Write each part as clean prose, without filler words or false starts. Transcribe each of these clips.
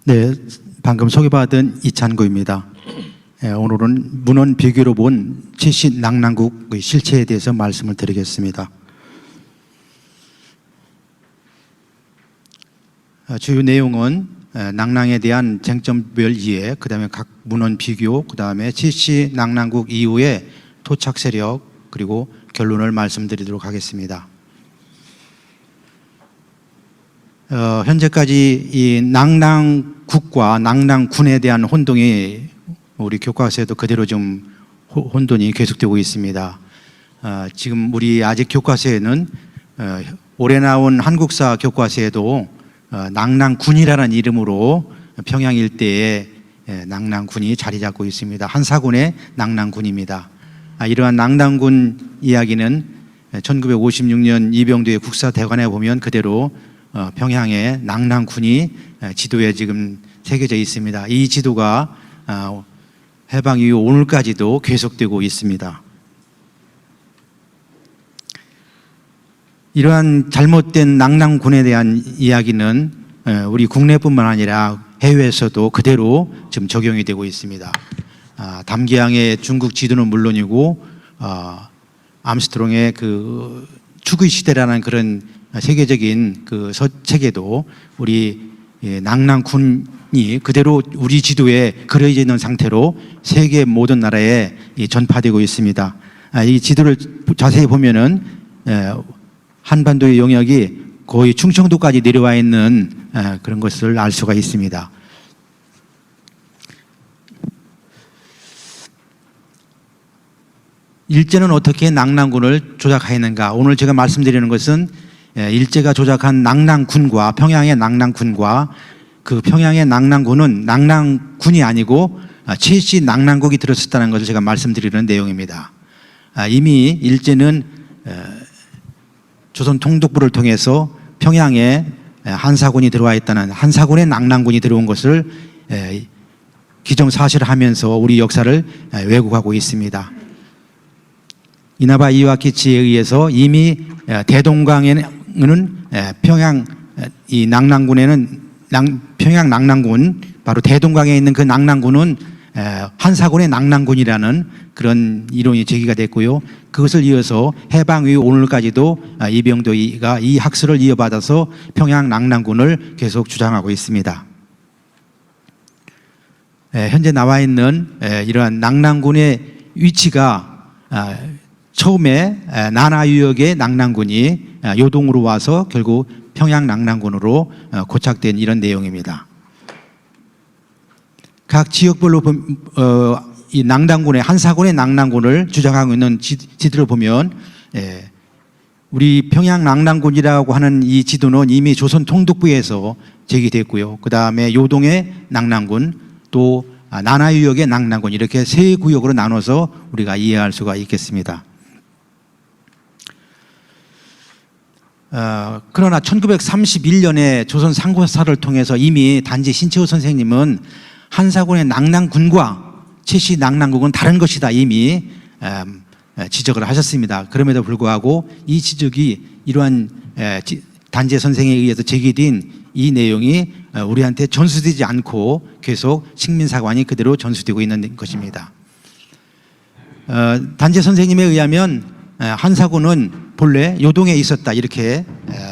네, 방금 소개받은 이찬구입니다. 오늘은 문헌 비교로 본 최씨 낙랑국의 실체에 대해서 말씀을 드리겠습니다. 주요 내용은 낙랑에 대한 쟁점별 이해, 그 다음에 각 문헌 비교, 그 다음에 최씨 낙랑국 이후의 토착 세력, 그리고 결론을 말씀드리도록 하겠습니다. 현재까지 이 낙랑국과 낙랑군에 대한 혼동이 우리 교과서에도 그대로 좀 혼돈이 계속되고 있습니다. 지금 우리 아직 교과서에는 올해 나온 한국사 교과서에도 낙랑군이라는 이름으로 평양 일대에 낙랑군이 자리 잡고 있습니다. 한사군의 낙랑군입니다. 이러한 낙랑군 이야기는 1956년 이병도의 국사대관에 보면 그대로 평양의 낙랑군이 지도에 지금 새겨져 있습니다. 이 지도가 해방 이후 오늘까지도 계속되고 있습니다. 이러한 잘못된 낙랑군에 대한 이야기는 우리 국내뿐만 아니라 해외에서도 그대로 지금 적용이 되고 있습니다. 담기항의 중국 지도는 물론이고 암스트롱의 그 추구의 시대라는 그런 세계적인 그 책에도 우리 낙랑군이 그대로 우리 지도에 그려져 있는 상태로 세계 모든 나라에 전파되고 있습니다. 이 지도를 자세히 보면은 한반도의 영역이 거의 충청도까지 내려와 있는 그런 것을 알 수가 있습니다. 일제는 어떻게 낙랑군을 조작하였는가? 오늘 제가 말씀드리는 것은 일제가 조작한 낙랑군과 평양의 낙랑군과 그 평양의 낙랑군은 낙랑군이 아니고 최씨 낙랑국이 들었었다는 것을 제가 말씀드리는 내용입니다. 이미 일제는 조선 통독부를 통해서 평양에 한사군이 들어와 있다는, 한사군의 낙랑군이 들어온 것을 기정사실하면서 우리 역사를 왜곡하고 있습니다. 이나바 이와키치에 의해서 이미 대동강에는 평양 이 낙랑군에는 평양 낙랑군, 바로 대동강에 있는 그 낙랑군은 한사군의 낙랑군이라는 그런 이론이 제기가 됐고요. 그것을 이어서 해방 이후 오늘까지도 이병도가 이 학설을 이어받아서 평양 낙랑군을 계속 주장하고 있습니다. 현재 나와 있는 이러한 낙랑군의 위치가 처음에 나나유역의 낙랑군이 요동으로 와서 결국 평양 낙랑군으로 고착된 이런 내용입니다. 각 지역별로 이 낙랑군의 한사군의 낙랑군을 주장하고 있는 지도를 보면 우리 평양 낙랑군이라고 하는 이 지도는 이미 조선 통독부에서 제기됐고요. 그 다음에 요동의 낙랑군, 또 나나유역의 낙랑군, 이렇게 세 구역으로 나눠서 우리가 이해할 수가 있겠습니다. 그러나 1931년에 조선 상고사를 통해서 이미 단지 신채호 선생님은 한사군의 낙랑군과 최씨 낙랑국은 다른 것이다 이미 지적을 하셨습니다. 그럼에도 불구하고 이 지적이 이러한 단재 선생에 의해서 제기된 이 내용이 우리한테 전수되지 않고 계속 식민사관이 그대로 전수되고 있는 것입니다. 단재 선생님에 의하면 한사군은 본래 요동에 있었다 이렇게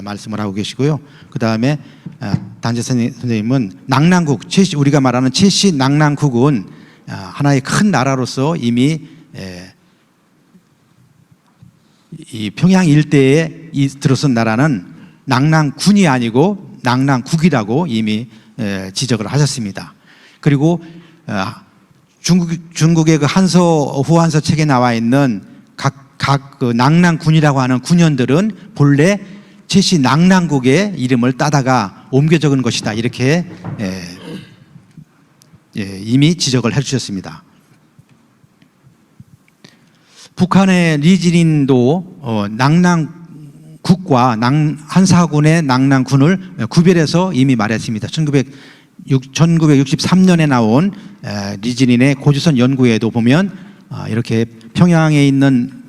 말씀을 하고 계시고요. 그 다음에 단재 선생님은 낙랑국, 우리가 말하는 최씨 낙랑국은 하나의 큰 나라로서 이미 이 평양 일대에 들어선 나라는 낙랑군이 아니고 낙랑국이라고 이미 지적을 하셨습니다. 그리고 중국의 그 후한서 책에 나와 있는 각 그 낙랑군이라고 하는 군현들은 본래 최씨 낙랑국의 이름을 따다가 옮겨 적은 것이다 이렇게 이미 지적을 해주셨습니다. 북한의 리진인도 낙랑국과 한사군의 낙랑군을 구별해서 이미 말했습니다. 1963년에 나온 리진인의 고조선 연구에도 보면 이렇게 평양에 있는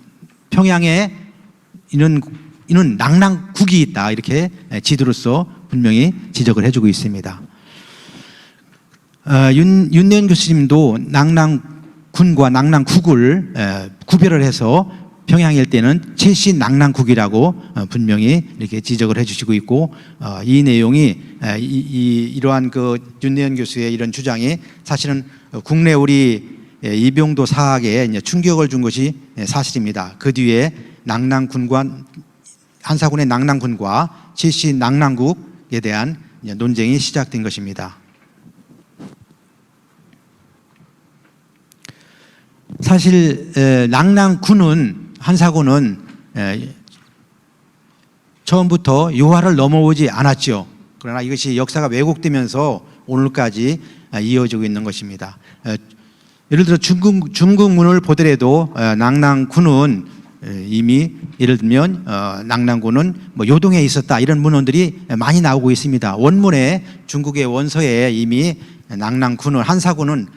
이는 낙랑국이 있다 이렇게 지도로서 분명히 지적을 해주고 있습니다. 윤내연 교수님도 낙랑군과 낙랑국을 구별을 해서 평양 일대는 최씨 낙랑국이라고 분명히 이렇게 지적을 해주시고 있고, 이 내용이 이러한 그 윤내연 교수의 이런 주장이 사실은 국내 우리 이병도 사학에 이제 충격을 준 것이 사실입니다. 그 뒤에 낙랑군과 한사군의 낙랑군과 최씨 낙랑국에 대한 논쟁이 시작된 것입니다. 사실 낙랑군은 한사군은 처음부터 유화를 넘어오지 않았죠. 그러나 이것이 역사가 왜곡되면서 오늘까지 이어지고 있는 것입니다. 예를 들어 중국문을 보더라도 낙랑군은 이미 예를 들면 낙랑군은 뭐 요동에 있었다 이런 문헌들이 많이 나오고 있습니다. 원문에 중국의 원서에 이미 낙랑군은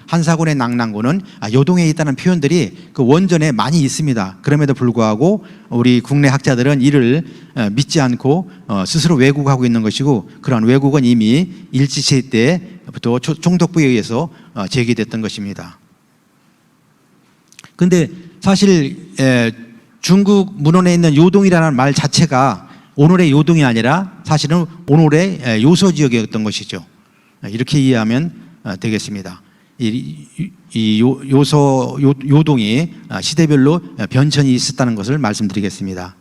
한사군의 낙랑군은 요동에 있다는 표현들이 그 원전에 많이 있습니다. 그럼에도 불구하고 우리 국내 학자들은 이를 믿지 않고 스스로 왜곡하고 있는 것이고, 그러한 왜곡은 이미 일제시대 때부터 총독부에 의해서 제기됐던 것입니다. 그런데 사실 중국 문헌에 있는 요동이라는 말 자체가 오늘의 요동이 아니라 사실은 오늘의 요소 지역이었던 것이죠. 이렇게 이해하면 되겠습니다. 요동이 시대별로 변천이 있었다는 것을 말씀드리겠습니다.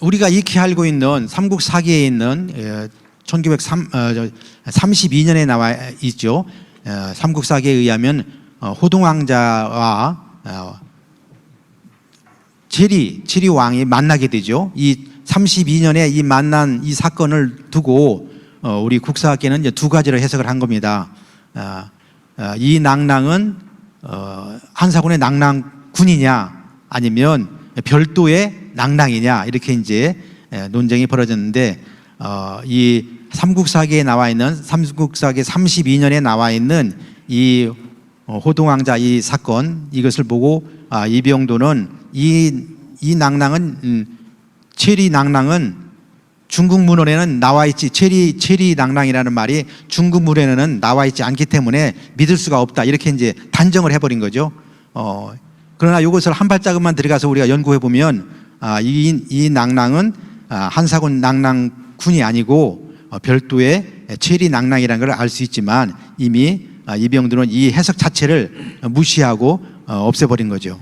우리가 익히 알고 있는 삼국사기에 있는 1932년에 나와 있죠. 삼국사기에 의하면 호동왕자와 체리 왕이 만나게 되죠. 이 32년에 이 만난 이 사건을 두고 우리 국사학계는 이제 두 가지로 해석을 한 겁니다. 이 낙랑은 한사군의 낙랑군이냐 아니면 별도의 낙랑이냐, 이렇게 이제 논쟁이 벌어졌는데, 이 삼국사기에 나와 있는 삼국사기 32년에 나와 있는 이 호동왕자 이 사건, 이것을 보고 이병도는 이 낙랑은 체리 낙랑은 중국 문헌에는 나와 있지, 체리 낙랑이라는 말이 중국 문헌에는 나와 있지 않기 때문에 믿을 수가 없다, 이렇게 이제 단정을 해버린 거죠. 그러나 이것을 한 발자국만 들어가서 우리가 연구해 보면 이 낙랑은 한사군 낙랑군이 아니고 별도의 체리 낙랑이라는 걸 알 수 있지만, 이미 이병도는 이 해석 자체를 무시하고 없애버린 거죠.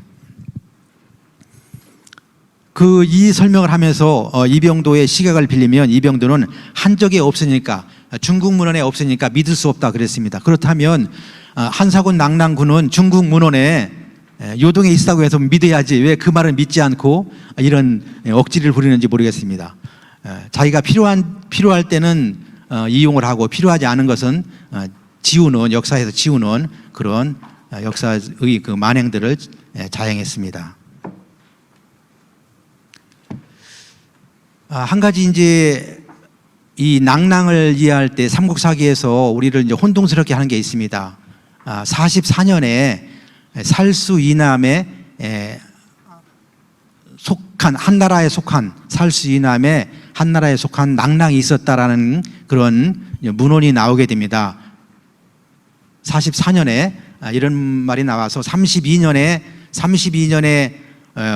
이 설명을 하면서 이병도의 시각을 빌리면 이병도는 한 적이 없으니까, 중국 문헌에 없으니까 믿을 수 없다 그랬습니다. 그렇다면 한사군 낙랑군은 중국 문헌에 요동에 있다고 해서 믿어야지 왜 그 말을 믿지 않고 이런 억지를 부리는지 모르겠습니다. 자기가 필요할 때는 이용을 하고 필요하지 않은 것은 역사에서 지우는 그런 역사의 그 만행들을 자행했습니다. 한 가지 이제 이 낙랑을 이해할 때 삼국사기에서 우리를 이제 혼동스럽게 하는 게 있습니다. 44년에 살수 이남에 속한, 한나라에 속한, 살수 이남에 한나라에 속한 낙랑이 있었다라는 그런 문헌이 나오게 됩니다. 44년에 이런 말이 나와서 32년에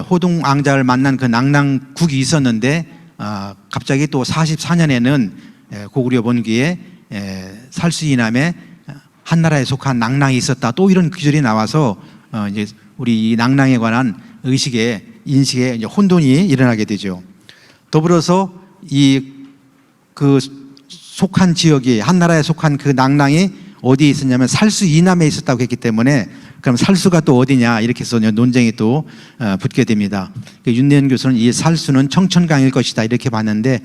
호동왕자를 만난 그 낙랑국이 있었는데, 갑자기 또 44년에는 고구려 번기에 살수 이남에 한나라에 속한 낙랑이 있었다, 또 이런 구절이 나와서 이제 우리 이 낙랑에 관한 인식에 이제 혼돈이 일어나게 되죠. 더불어서 그 속한 지역이, 한나라에 속한 그 낙랑이 어디에 있었냐면 살수 이남에 있었다고 했기 때문에, 그럼 살수가 또 어디냐, 이렇게 해서 논쟁이 또 붙게 됩니다. 윤내연 교수는 이 살수는 청천강일 것이다, 이렇게 봤는데,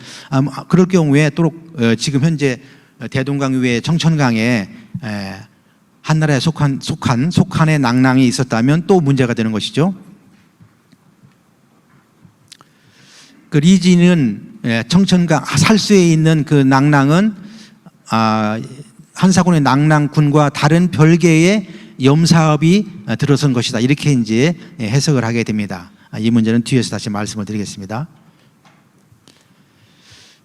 그럴 경우에 또 지금 현재 대동강 위에 청천강에 한나라에 속한의 낙랑이 있었다면 또 문제가 되는 것이죠. 그 리지는 청천강 살수에 있는 그 낙랑은 한사군의 낙랑군과 다른 별개의 염사업이 들어선 것이다, 이렇게 이제 해석을 하게 됩니다. 이 문제는 뒤에서 다시 말씀을 드리겠습니다.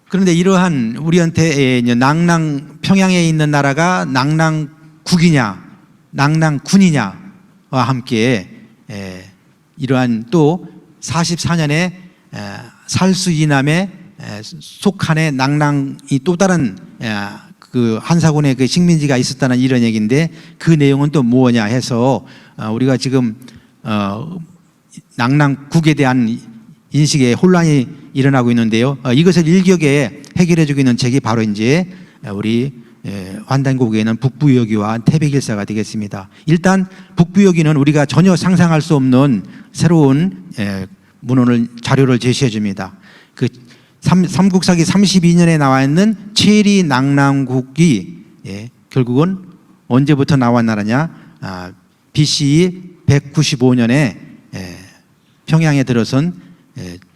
그런데 이러한 우리한테 평양에 있는 나라가 낙랑국이냐, 낙랑군이냐와 함께 이러한 또 44년에 살수 이남에 속한의 낙랑이 또 다른 그 한사군의 그 식민지가 있었다는 이런 얘기인데 그 내용은 또 뭐냐 해서 우리가 지금 낙랑국에 대한 인식에 혼란이 일어나고 있는데요. 이것을 일격에 해결해주고 있는 책이 바로 이제 우리 환단고국에 있는 북부여기와 태백일사가 되겠습니다. 일단 북부여기는 우리가 전혀 상상할 수 없는 새로운 문헌을 자료를 제시해 줍니다. 그 삼국사기 32년에 나와 있는 체리 낙랑국이 결국은 언제부터 나온 나라냐? BC 195년에 평양에 들어선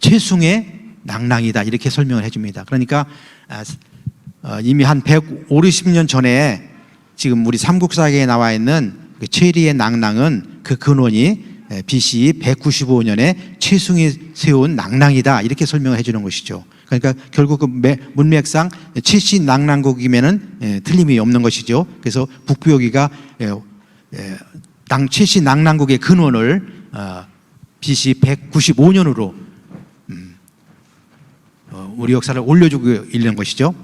최숭의 낙랑이다 이렇게 설명을 해줍니다. 그러니까 이미 한 150년 전에 지금 우리 삼국사기에 나와 있는 그 체리의 낙랑은 그 근원이 BC 195년에 최숭이 세운 낙랑이다 이렇게 설명을 해주는 것이죠. 그러니까 결국 그 문맥상 최씨 낙랑국이면은 틀림이 없는 것이죠. 그래서 북부여기가 최씨 낙랑국의 근원을 BC 195년으로 우리 역사를 올려주고 있는 것이죠.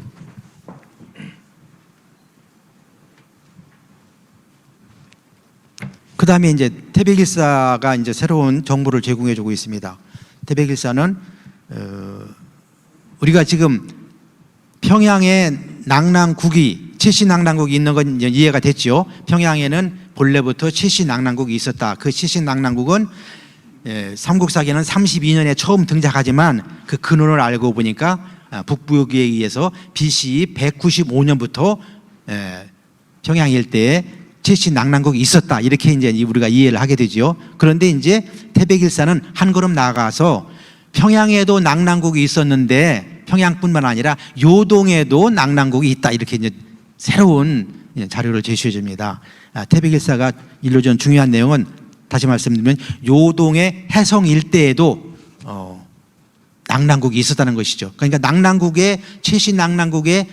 그 다음에 이제 태백일사가 이제 새로운 정보를 제공해주고 있습니다. 태백일사는 우리가 지금 평양에 낙랑국이 최씨 낙랑국이 있는 건 이제 이해가 됐죠. 평양에는 본래부터 최씨 낙랑국이 있었다. 그 최씨 낙랑국은 삼국사기는 32년에 처음 등장하지만 그 근원을 알고 보니까 북부여기에 의해서 BC 195년부터 평양 일대에 최씨 낙랑국이 있었다 이렇게 이제 우리가 이해를 하게 되죠. 그런데 이제 태백일사는 한 걸음 나아가서 평양에도 낙랑국이 있었는데 평양뿐만 아니라 요동에도 낙랑국이 있다 이렇게 이제 새로운 자료를 제시해 줍니다. 태백일사가 일러준 중요한 내용은 다시 말씀드리면 요동의 해성 일대에도 낙랑국이 있었다는 것이죠. 그러니까 낙랑국의 최씨 낙랑국의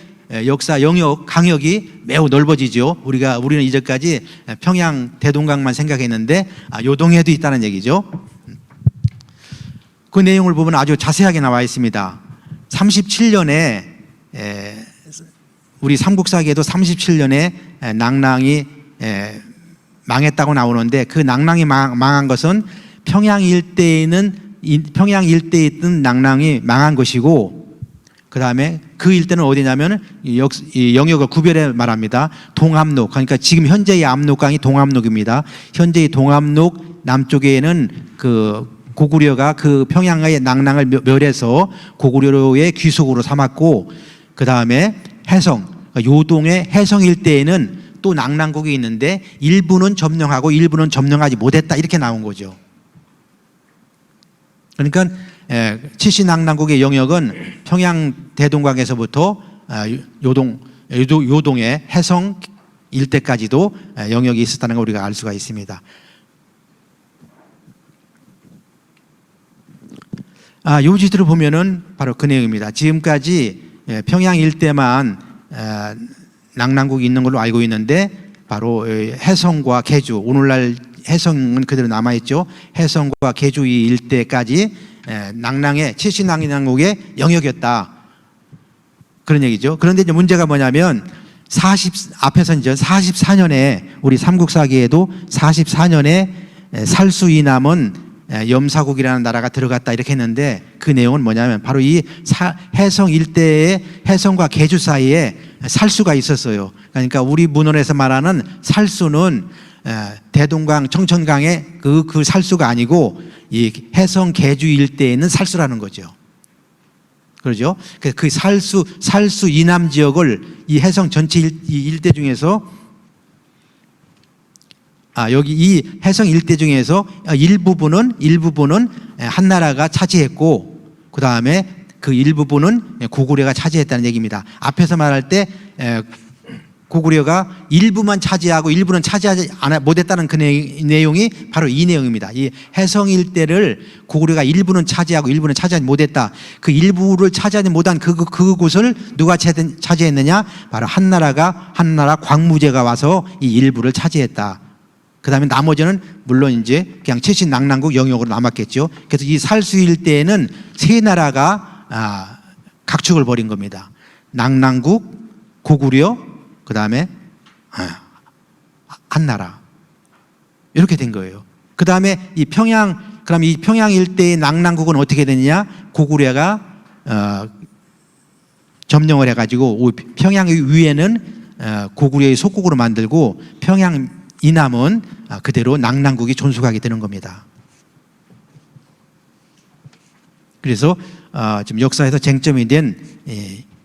역사 영역 강역이 매우 넓어지죠. 우리는 이제까지 평양 대동강만 생각했는데 요동에도 있다는 얘기죠. 그 내용을 보면 아주 자세하게 나와 있습니다. 37년에 우리 삼국사기에도 37년에 낙랑이 망했다고 나오는데 그 낙랑이 망한 것은 평양 일대에 있던 낙랑이 망한 것이고 그 다음에 그 일대는 어디냐면 이 영역을 구별해 말합니다. 동암록, 그러니까 지금 현재의 압록강이 동암록입니다. 현재의 동암록 남쪽에는 그 고구려가 그 평양의 낙랑을 멸해서 고구려의 귀속으로 삼았고 그 다음에 해성, 요동의 해성 일대에는 또 낙랑국이 있는데 일부는 점령하고 일부는 점령하지 못했다 이렇게 나온 거죠. 그러니까 최씨 낙랑국의 영역은 평양 대동강에서부터 요동의 해성 일대까지도 영역이 있었다는 걸 우리가 알 수가 있습니다. 요지들을 보면은 바로 그 내용입니다. 지금까지 평양 일대만 낙랑국이 있는 걸로 알고 있는데 바로 해성과 계주, 오늘날 해성은 그대로 남아있죠. 해성과 계주 이 일대까지 최씨 낙랑국의 영역이었다 그런 얘기죠. 그런데 이제 문제가 뭐냐면 앞에서 이제 44년에 우리 삼국사기에도 44년에 살수 이남은 염사국이라는 나라가 들어갔다 이렇게 했는데 그 내용은 뭐냐면 바로 이 해성 일대의 해성과 계주 사이에 살수가 있었어요. 그러니까 우리 문헌에서 말하는 살수는 대동강 청천강의 그 살수가 아니고 이 해성 계주 일대에 있는 살수라는 거죠. 그렇죠? 그 살수 이남 지역을 이 해성 전체 일대 중에서 여기 이 해성 일대 중에서 일부분은 한 나라가 차지했고 그 다음에 그 일부분은 고구려가 차지했다는 얘기입니다. 앞에서 말할 때 고구려가 일부만 차지하고 일부는 차지하지 못했다는 그 내용이 바로 이 내용입니다. 이 해성 일대를 고구려가 일부는 차지하고 일부는 차지하지 못했다. 그 일부를 차지하지 못한 그곳을 누가 차지했느냐? 바로 한나라 광무제가 와서 이 일부를 차지했다. 그 다음에 나머지는 물론 이제 그냥 최신 낙랑국 영역으로 남았겠죠. 그래서 이 살수 일대에는 세 나라가 각축을 벌인 겁니다. 낙랑국, 고구려, 그 다음에 한나라 이렇게 된 거예요. 그 다음에 그럼 이 평양 일대의 낙랑국은 어떻게 되느냐? 고구려가 점령을 해가지고 평양 위에는 고구려의 속국으로 만들고 평양 이남은 그대로 낙랑국이 존속하게 되는 겁니다. 그래서 지금 역사에서 쟁점이 된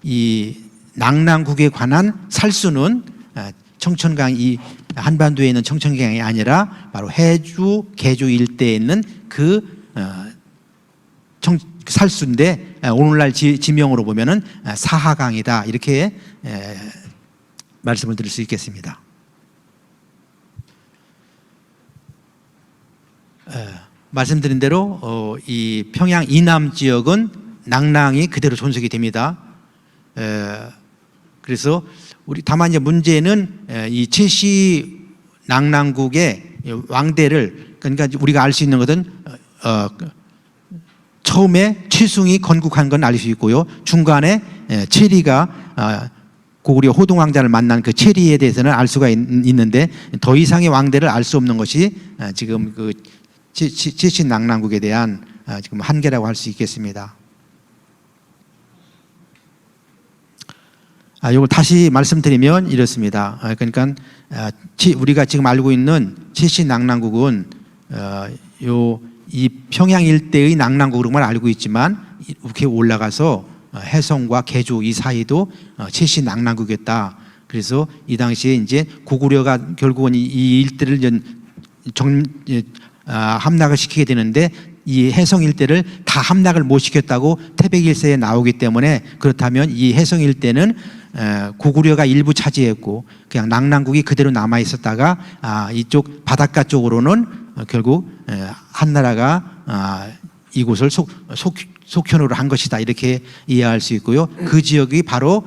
이 낙랑국에 관한 살수는 청천강 이 한반도에 있는 청천강이 아니라 바로 해주, 계주 일대에 있는 그 살수인데 오늘날 지명으로 보면은 사하강이다 이렇게 말씀을 드릴 수 있겠습니다. 말씀드린 대로 이 평양 이남 지역은 낙랑이 그대로 존속이 됩니다. 그래서 다만 이제 문제는 이 최씨 낙랑국의 왕대를 그러니까 우리가 알 수 있는 것은 처음에 최숭이 건국한 건 알 수 있고요. 중간에 체리가 고구려 호동왕자를 만난 그 체리에 대해서는 알 수가 있는데 더 이상의 왕대를 알 수 없는 것이 지금 그 최씨 낙랑국에 대한 지금 한계라고 할 수 있겠습니다. 이걸 다시 말씀드리면 이렇습니다. 그러니까 우리가 지금 알고 있는 최씨 낙랑국은 이 평양 일대의 낙랑국으로만 알고 있지만 이렇게 올라가서 해성과 계주 이 사이도 최씨 낙랑국이었다. 그래서 이 당시에 이제 고구려가 결국은 이 일대를 함락을 시키게 되는데 이 해성 일대를 다 함락을 못 시켰다고 태백일서에 나오기 때문에 그렇다면 이 해성 일대는 고구려가 일부 차지했고 그냥 낙랑국이 그대로 남아 있었다가 이쪽 바닷가 쪽으로는 결국 한나라가 이곳을 속현으로 한 것이다 이렇게 이해할 수 있고요. 그 지역이 바로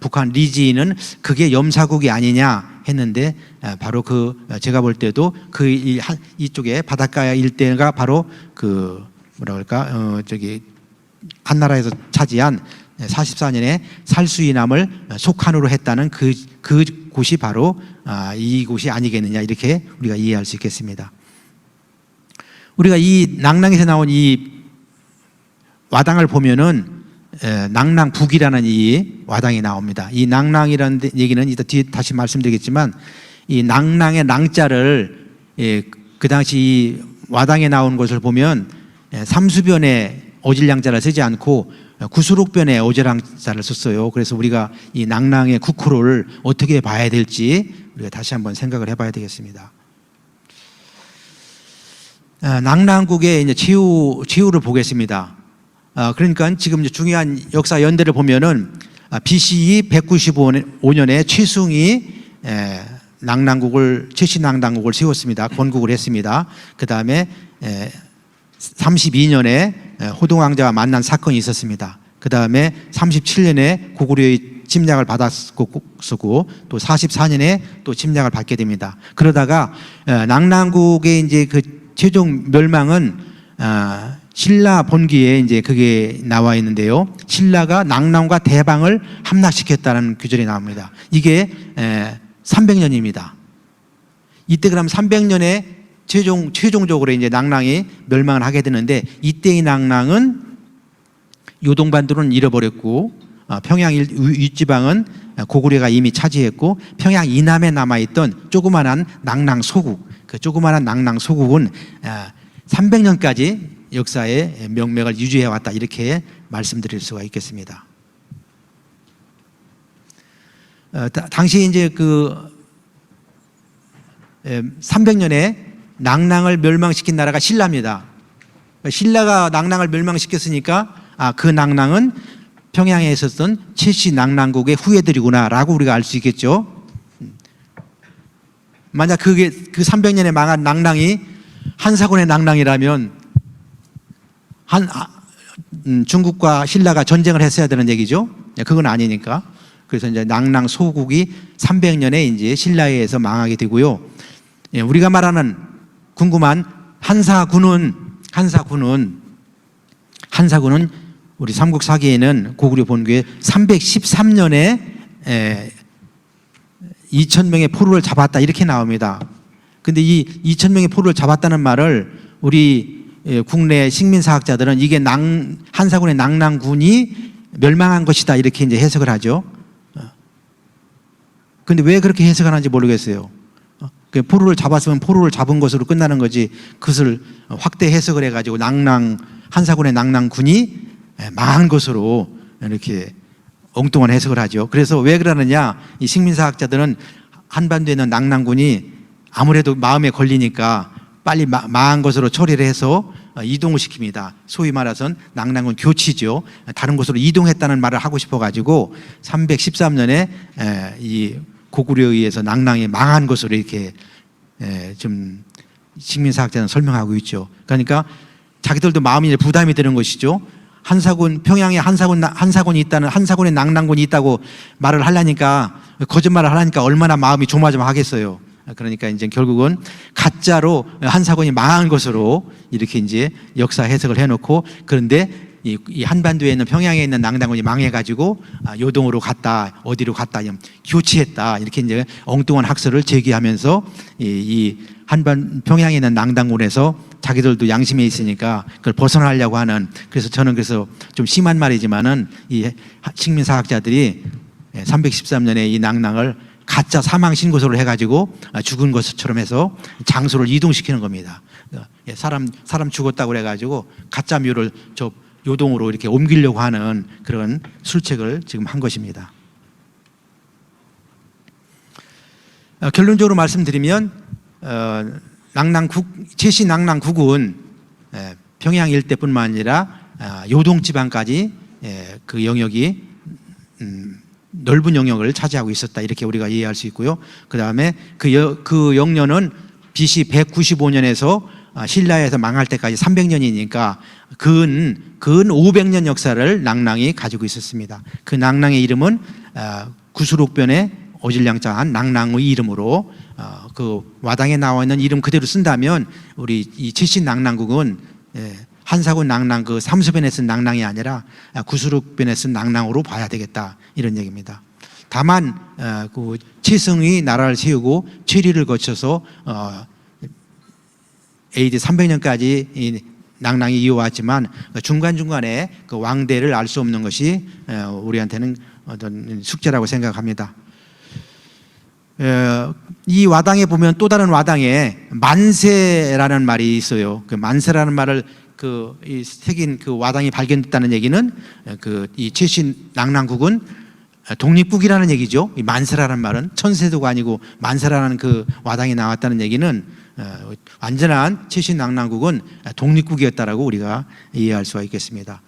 북한 리지는 그게 염사국이 아니냐 했는데 바로 제가 볼 때도 이쪽에 바닷가 일대가 바로 한나라에서 차지한 44년에 살수이남을 속한으로 했다는 그 곳이 바로 이곳이 아니겠느냐 이렇게 우리가 이해할 수 있겠습니다. 우리가 이 낙랑에서 나온 이 와당을 보면은 낙랑북이라는 이 와당이 나옵니다. 이 낙랑이라는 얘기는 이따 뒤에 다시 말씀드리겠지만 이 낙랑의 랑자를 그 당시 이 와당에 나온 것을 보면 삼수변에 어질량자를 쓰지 않고 구수록변에 어질량자를 썼어요. 그래서 우리가 이 낙랑의 국호를 어떻게 봐야 될지 우리가 다시 한번 생각을 해봐야 되겠습니다. 낙랑국의 이제 최후를 보겠습니다. 그러니까 지금 중요한 역사 연대를 보면은 BCE 195년에 최숭이 최씨 낙랑국을 세웠습니다. 건국을 했습니다. 그 다음에 32년에 호동왕자와 만난 사건이 있었습니다. 그 다음에 37년에 고구려의 침략을 받았고 또 44년에 또 침략을 받게 됩니다. 그러다가 낙랑국의 이제 그 최종 멸망은 신라 본기에 이제 그게 나와 있는데요. 신라가 낙랑과 대방을 함락시켰다는 규절이 나옵니다. 이게 300년입니다. 이때 그럼 300년에 최종적으로 이제 낙랑이 멸망을 하게 되는데 이때의 낙랑은 요동반도는 잃어버렸고 평양 윗지방은 고구려가 이미 차지했고 평양 이남에 남아있던 조그만한 낙랑 소국, 그 조그만한 낙랑 소국은 300년까지 역사의 명맥을 유지해 왔다 이렇게 말씀드릴 수가 있겠습니다. 당시 이제 300년에 낙랑을 멸망시킨 나라가 신라입니다. 신라가 낙랑을 멸망시켰으니까 그 낙랑은 평양에 있었던 최씨 낙랑국의 후예들이구나라고 우리가 알 수 있겠죠. 만약 그게 그 300년에 망한 낙랑이 한사군의 낙랑이라면 중국과 신라가 전쟁을 했어야 되는 얘기죠. 그건 아니니까. 그래서 이제 낙랑 소국이 300년에 이제 신라에 의해서 망하게 되고요. 우리가 말하는 궁금한 한사군은 우리 삼국사기에는 고구려 본교에 313년에 2,000명의 포로를 잡았다 이렇게 나옵니다. 근데 이 2,000명의 포로를 잡았다는 말을 우리 국내 식민사학자들은 이게 한사군의 낙랑군이 멸망한 것이다 이렇게 이제 해석을 하죠. 근데 왜 그렇게 해석하는지 모르겠어요. 포로를 잡았으면 포로를 잡은 것으로 끝나는 거지 그것을 확대 해석을 해가지고 한사군의 낙랑군이 망한 것으로 이렇게 엉뚱한 해석을 하죠. 그래서 왜 그러느냐, 이 식민사학자들은 한반도에 있는 낙랑군이 아무래도 마음에 걸리니까 빨리 망한 것으로 처리를 해서 이동을 시킵니다. 소위 말해서는 낙랑군 교치죠. 다른 곳으로 이동했다는 말을 하고 싶어가지고 313년에 이 고구려에 의해서 낙랑이 망한 것으로 이렇게 좀 식민사학자는 설명하고 있죠. 그러니까 자기들도 마음이 부담이 되는 것이죠. 한사군, 평양에 한사군이 있다는, 한사군의 낙랑군이 있다고 말을 하려니까, 거짓말을 하려니까 얼마나 마음이 조마조마하겠어요. 그러니까 이제 결국은 가짜로 한사군이 망한 것으로 이렇게 이제 역사 해석을 해놓고, 그런데 이 한반도에 있는 평양에 있는 낙랑군이 망해가지고 요동으로 갔다, 어디로 갔다, 교치했다 이렇게 이제 엉뚱한 학설을 제기하면서 이 평양에 있는 낙랑군에서 자기들도 양심에 있으니까 그걸 벗어나려고 하는, 그래서 저는 그래서 좀 심한 말이지만은 이 식민사학자들이 313년에 이 낙랑을 가짜 사망 신고서를 해가지고 죽은 것처럼 해서 장소를 이동시키는 겁니다. 사람 죽었다고 그래가지고 가짜 묘를 저 요동으로 이렇게 옮기려고 하는 그런 술책을 지금 한 것입니다. 결론적으로 말씀드리면 최씨 낙랑국은 평양 일대뿐만 아니라 요동 지방까지 그 영역이 넓은 영역을 차지하고 있었다 이렇게 우리가 이해할 수 있고요. 그 다음에 그 영년은 BC 195년에서 신라에서 망할 때까지 300년이니까 근 500년 역사를 낙랑이 가지고 있었습니다. 그 낙랑의 이름은 구수록변에 어질량장한 낙랑의 이름으로 그 와당에 나와 있는 이름 그대로 쓴다면 우리 이 최씨 낙랑국은 한사군 낙랑 그 삼수변에 쓴 낙랑이 아니라 구수록변에 쓴 낙랑으로 봐야 되겠다 이런 얘기입니다. 다만 그 최승이 나라를 세우고 최리를 거쳐서 AD 300년까지 이 낙랑이 이어왔지만 중간중간에 그 왕대를 알 수 없는 것이 우리한테는 어떤 숙제라고 생각합니다. 이 와당에 보면 또 다른 와당에 만세라는 말이 있어요. 그 만세라는 말을 이 새긴 그 와당이 발견됐다는 얘기는 이 최씨 낙랑국은 독립국이라는 얘기죠. 이 만세라는 말은 천세도가 아니고 만세라는 그 와당이 나왔다는 얘기는 완전한 최씨 낙랑국은 독립국이었다라고 우리가 이해할 수가 있겠습니다.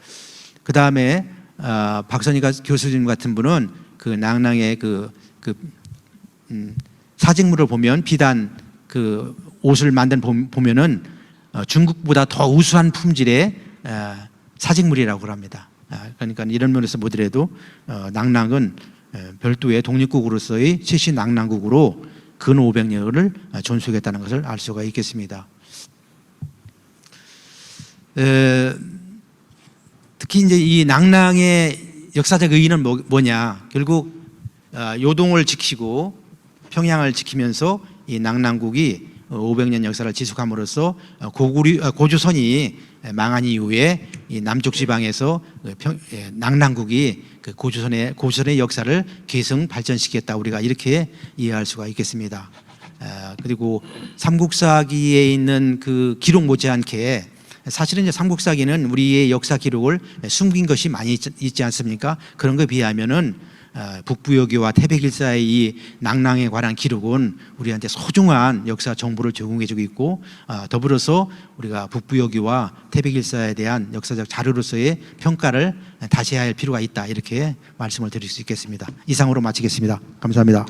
그 다음에 박선희가 교수님 같은 분은 그 낙랑의 사직물을 보면 비단 그 옷을 만든 보면은 중국보다 더 우수한 품질의 사직물이라고 합니다. 그러니까 이런 면에서 보더라도 낙랑은 별도의 독립국으로서의 최씨 낙랑국으로 근 500년을 존속했다는 것을 알 수가 있겠습니다. 특히 이제 이 낙랑의 역사적 의의는 뭐냐? 결국 요동을 지키고 평양을 지키면서 이 낙랑국이 500년 역사를 지속함으로써 고조선이 망한 이후에 이 남쪽 지방에서 낙랑국이 그 고조선의 역사를 계승 발전시켰다 우리가 이렇게 이해할 수가 있겠습니다. 그리고 삼국사기에 있는 그 기록 못지않게 사실은 이제 삼국사기는 우리의 역사 기록을 숨긴 것이 많이 있지 않습니까? 그런 것에 비하면은 북부여기와 태백일사의 이 낭낭에 관한 기록은 우리한테 소중한 역사 정보를 제공해주고 있고 더불어서 우리가 북부여기와 태백일사에 대한 역사적 자료로서의 평가를 다시 해야 할 필요가 있다 이렇게 말씀을 드릴 수 있겠습니다. 이상으로 마치겠습니다. 감사합니다.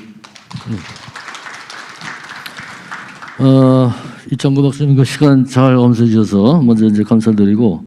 이창구 박사님 그 시간 잘 엄수해 주셔서 먼저 이제 감사드리고